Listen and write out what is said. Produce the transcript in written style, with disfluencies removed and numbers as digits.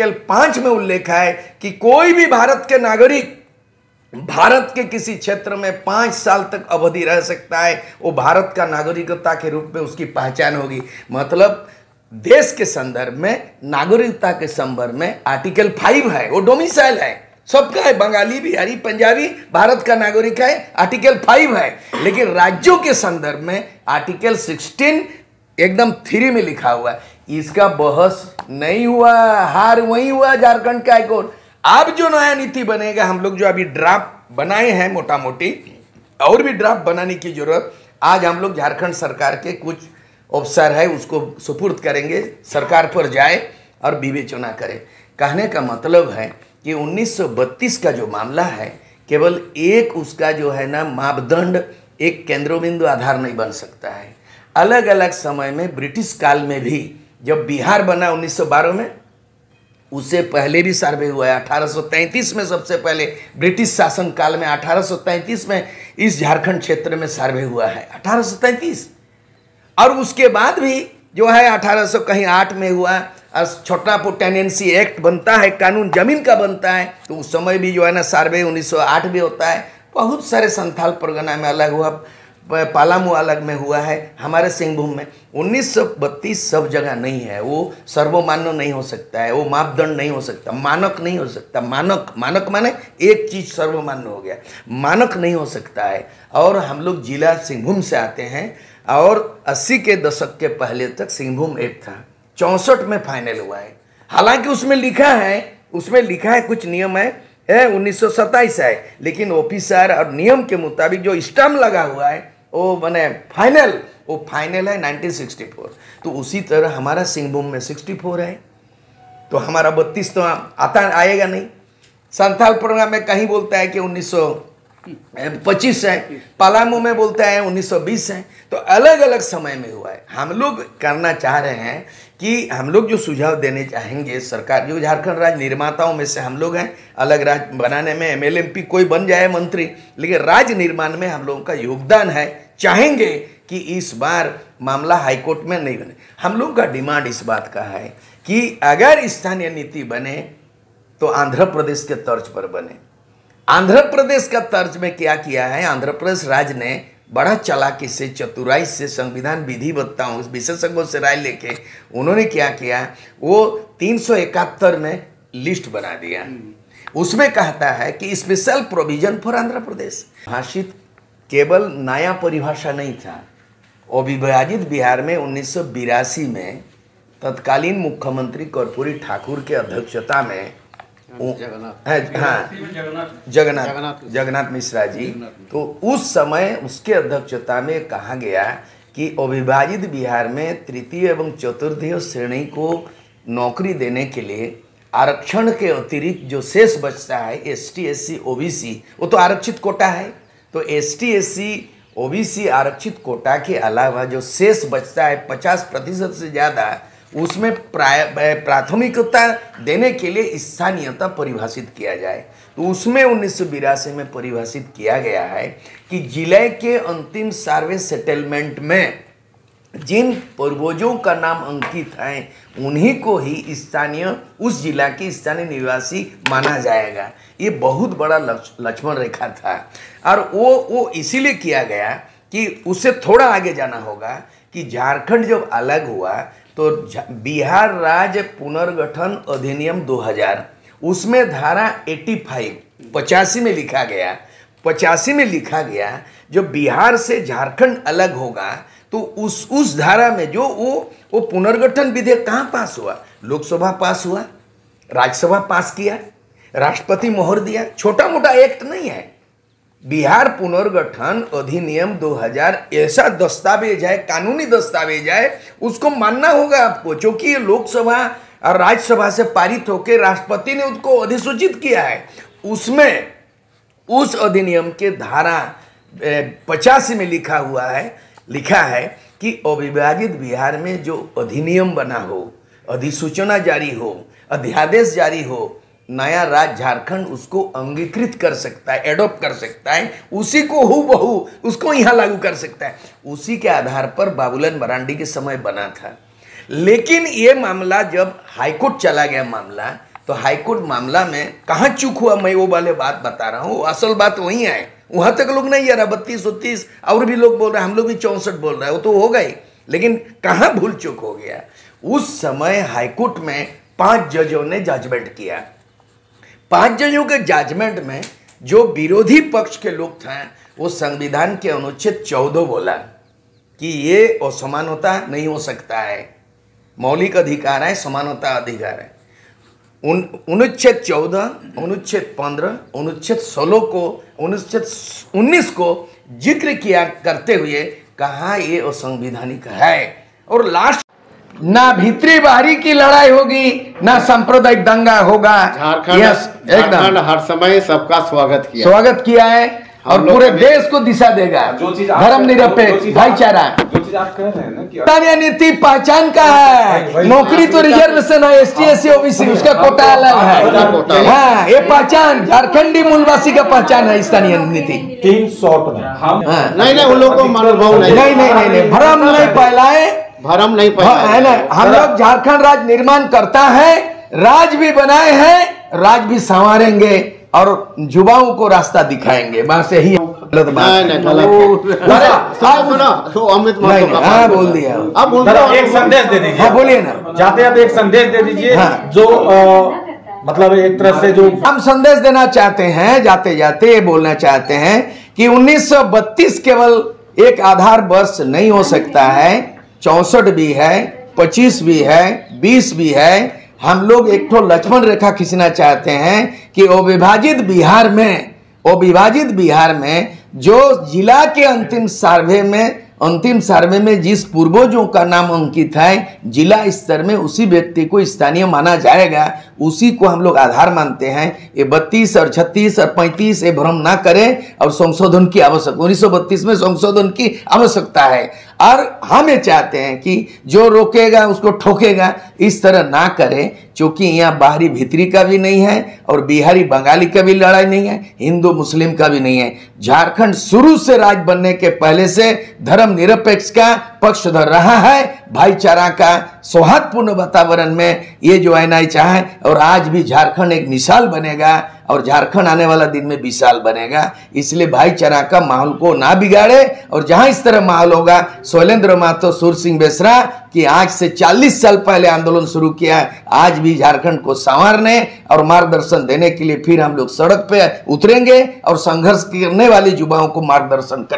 Article 5 में उल्लेख है कि कोई भी भारत के नागरिक भारत के किसी क्षेत्र में 5 साल तक अवधि रह सकता है, वो भारत का नागरिकता के रूप में उसकी पहचान होगी। मतलब देश के संदर्भ में, नागरिकता के संदर्भ में आर्टिकल 5 है, वो डोमिसाइल है, सबका है, बंगाली, बिहारी, पंजाबी भारत का नागरिक है, आर्टिकल 5 है। लेकिन राज्यों के संदर्भ में आर्टिकल 16 एकदम 3 में लिखा हुआ है। इसका बहस नहीं हुआ, हार वही हुआ झारखंड का हाईकोर्ट। अब जो नया नीति बनेगा, हम लोग जो अभी ड्राफ्ट बनाए हैं मोटा मोटी, और भी ड्राफ्ट बनाने की जरूरत, आज हम लोग झारखंड सरकार के कुछ अफसर है उसको सुपुर्द करेंगे, सरकार पर जाए और विवेचना करे। कहने का मतलब है कि 1932 का जो मामला है, केवल एक उसका जो है ना मापदंड, एक केंद्र बिंदु आधार नहीं बन सकता है। अलग अलग समय में ब्रिटिश काल में भी, जब बिहार बना 1912 में, उससे पहले भी सर्वे हुआ है। 1833 में सबसे पहले ब्रिटिश शासन काल में 1833 में इस झारखंड क्षेत्र में सर्वे हुआ है, 1833। और उसके बाद भी जो है 1808 में हुआ, और छोटा टेनेंसी एक्ट बनता है, कानून जमीन का बनता है, तो उस समय भी जो है ना सर्वे 1908 में होता है। बहुत सारे संथाल परगना में अलग हुआ, पालामू अलग में हुआ है, हमारे सिंहभूम में। 1932 सब जगह नहीं है, वो सर्वमान्य नहीं हो सकता है, वो मापदंड नहीं हो सकता, मानक नहीं हो सकता। मानक माने एक चीज सर्वमान्य हो गया, मानक नहीं हो सकता है। और हम लोग जिला सिंहभूम से आते हैं, और 80 के दशक के पहले तक सिंहभूम एक्ट था, 64 में फाइनल हुआ है। हालांकि उसमें लिखा है कुछ नियम है 1927 है, लेकिन ऑफिसर और नियम के मुताबिक जो स्टैम्प लगा हुआ है वो बने फाइनल है 1964। तो उसी तरह हमारा सिंहभूम में 64 है, तो हमारा 32 तो आएगा नहीं। संथाल प्रोग्राम में कहीं बोलता है कि 1925 है, पलामू में बोलता है 1920 है। तो अलग अलग समय में हुआ है। हम लोग करना चाह रहे हैं कि हम लोग जो सुझाव देने चाहेंगे, सरकार जो झारखंड राज्य निर्माताओं में से हम लोग हैं, अलग राज्य बनाने में एमएलए एमपी कोई बन जाए मंत्री, लेकिन राज्य निर्माण में हम लोगों का योगदान है। चाहेंगे कि इस बार मामला हाईकोर्ट में नहीं बने। हम लोग का डिमांड इस बात का है कि अगर स्थानीय नीति बने तो आंध्र प्रदेश के तर्ज पर बने। आंध्र प्रदेश का तर्ज में क्या किया है, आंध्र प्रदेश राज्य ने बड़ा चालाकी से, चतुराई से, संविधान विधिवत्ताओं विशेषज्ञों से राय लेके उन्होंने क्या किया, वो 371 में लिस्ट बना दिया। उसमें कहता है कि special provision for Andhra Pradesh. भाषित केवल नया परिभाषा नहीं था। अविभाजित बिहार में 1982 में तत्कालीन मुख्यमंत्री कर्पूरी ठाकुर के अध्यक्षता में जगन्नाथ मिश्रा जी, तो उस समय उसके अध्यक्षता में कहा गया कि अविभाजित बिहार में तृतीय एवं चतुर्थीय श्रेणी को नौकरी देने के लिए आरक्षण के अतिरिक्त जो शेष बचता है एसटी एससी ओबीसी, वो तो आरक्षित कोटा है, तो एसटी एससी ओबीसी आरक्षित कोटा के अलावा जो शेष बचता है 50% से ज़्यादा, उसमें प्राथमिकता देने के लिए स्थानीयता परिभाषित किया जाए। तो उसमें 1982 में परिभाषित किया गया है कि जिले के अंतिम सर्वे सेटलमेंट में जिन पूर्वजों का नाम अंकित है उन्हीं को ही स्थानीय, उस जिला के स्थानीय निवासी माना जाएगा। ये बहुत बड़ा लक्ष्मण रेखा था, और वो इसीलिए किया गया कि उससे थोड़ा आगे जाना होगा कि झारखंड जब अलग हुआ तो बिहार राज्य पुनर्गठन अधिनियम 2000, उसमें धारा 85 में लिखा गया, 85 में लिखा गया जब बिहार से झारखंड अलग होगा तो उस धारा में जो वो पुनर्गठन विधेयक कहाँ पास हुआ, लोकसभा पास हुआ, राज्यसभा पास किया, राष्ट्रपति मोहर दिया। छोटा मोटा एक्ट नहीं है। बिहार पुनर्गठन अधिनियम 2000 ऐसा दस्तावेज है, कानूनी दस्तावेज है, उसको मानना होगा आपको, क्योंकि लोकसभा और राज्यसभा से पारित होकर राष्ट्रपति ने उसको अधिसूचित किया है। उसमें उस अधिनियम के धारा 85 में लिखा है कि अविभाजित बिहार में जो अधिनियम बना हो, अधिसूचना जारी हो, अध्यादेश जारी हो, नया राज्य झारखंड उसको अंगीकृत कर सकता है, एडॉप्ट कर सकता है, उसी को हूबहू उसको यहाँ लागू कर सकता है। उसी के आधार पर बाबूलाल मरांडी के समय बना था। लेकिन ये मामला जब हाईकोर्ट चला गया मामला, तो हाईकोर्ट मामला में कहाँ चूक हुआ, मैं वो वाले बात बता रहा हूँ। असल बात वही है, वहाँ तक लोग नहीं आ रहा, 32-30 और भी लोग बोल रहे हैं, हम लोग भी 64 बोल रहे हैं, वो तो हो गई। लेकिन कहाँ भूल चूक हो गया, उस समय हाईकोर्ट में 5 जजों ने जजमेंट किया। 5 जजों के जजमेंट में जो विरोधी पक्ष के लोग थे, वो संविधान के अनुच्छेद 14 बोला कि ये असमानता नहीं हो सकता है, मौलिक अधिकार है, समानता अधिकार है। अनुच्छेद 14, अनुच्छेद 15, अनुच्छेद 16 को, अनुच्छेद 19 को जिक्र किया करते हुए कहा ये असंवैधानिक है। और लास्ट, ना भीतरी बाहरी की लड़ाई होगी, ना सांप्रदायिक दंगा होगा। झारखंड हर समय सबका स्वागत किया है और पूरे देश को दिशा देगा, धर्म निरपेक्ष भाईचारा। जो चीज आप कह रहे हैं ना कि स्थानीय नीति पहचान का है, नौकरी तो रिजर्वेशन है, ST SC OBC उसका कोटा अलग है। हाँ, ये पहचान झारखंडी मूलवासी का पहचान है स्थानीय नीति। 3 शॉट में हम नहीं उन लोगों को मनोभाव नहीं, भ्रम नहीं फैलाए, भरम नहीं है ना। हम लोग झारखंड राज्य निर्माण करता है, राज भी बनाए हैं, राज भी संवारेंगे और युवाओं को रास्ता दिखाएंगे। बस यही गलत बात है। बोल दिया, अब एक संदेश दे दीजिए। हाँ बोलिए ना, जाते जाते एक संदेश दे दीजिए। हाँ। जो मतलब एक तरह से जो हम संदेश देना चाहते हैं, जाते जाते ये बोलना चाहते हैं कि 1932 केवल एक आधार वर्ष नहीं हो सकता है, 64 भी है, 25 भी है, 20 भी है। हम लोग एक तो लक्ष्मण रेखा खींचना चाहते हैं कि अविभाजित बिहार में जो जिला के अंतिम सर्वे में जिस पूर्वजों का नाम अंकित है, जिला स्तर में उसी व्यक्ति को स्थानीय माना जाएगा, उसी को हम लोग आधार मानते हैं। ये 32 और 36 और 35 ये भ्रम ना करें और संशोधन की आवश्यकता, 1932 में संशोधन की आवश्यकता है। और हम ये चाहते हैं कि जो रोकेगा उसको ठोकेगा, इस तरह ना करें, क्योंकि यहाँ बाहरी भीतरी का भी नहीं है और बिहारी बंगाली का भी लड़ाई नहीं है, हिंदू मुस्लिम का भी नहीं है। झारखंड शुरू से राज्य बनने के पहले से धर्म निरपेक्ष का पक्षधर रहा है, भाईचारा का सौहार्दपूर्ण वातावरण में ये जो NI चाहे, और आज भी झारखंड एक मिसाल बनेगा और झारखंड आने वाला दिन में विशाल बनेगा। इसलिए भाईचारा का माहौल को ना बिगाड़े, और जहां इस तरह माहौल होगा, शैलेंद्र महतो, सूर सिंह बेसरा कि आज से 40 साल पहले आंदोलन शुरू किया, आज भी झारखंड को संवारने और मार्गदर्शन देने के लिए फिर हम लोग सड़क पे उतरेंगे और संघर्ष करने वाले युवाओं को मार्गदर्शन करेंगे।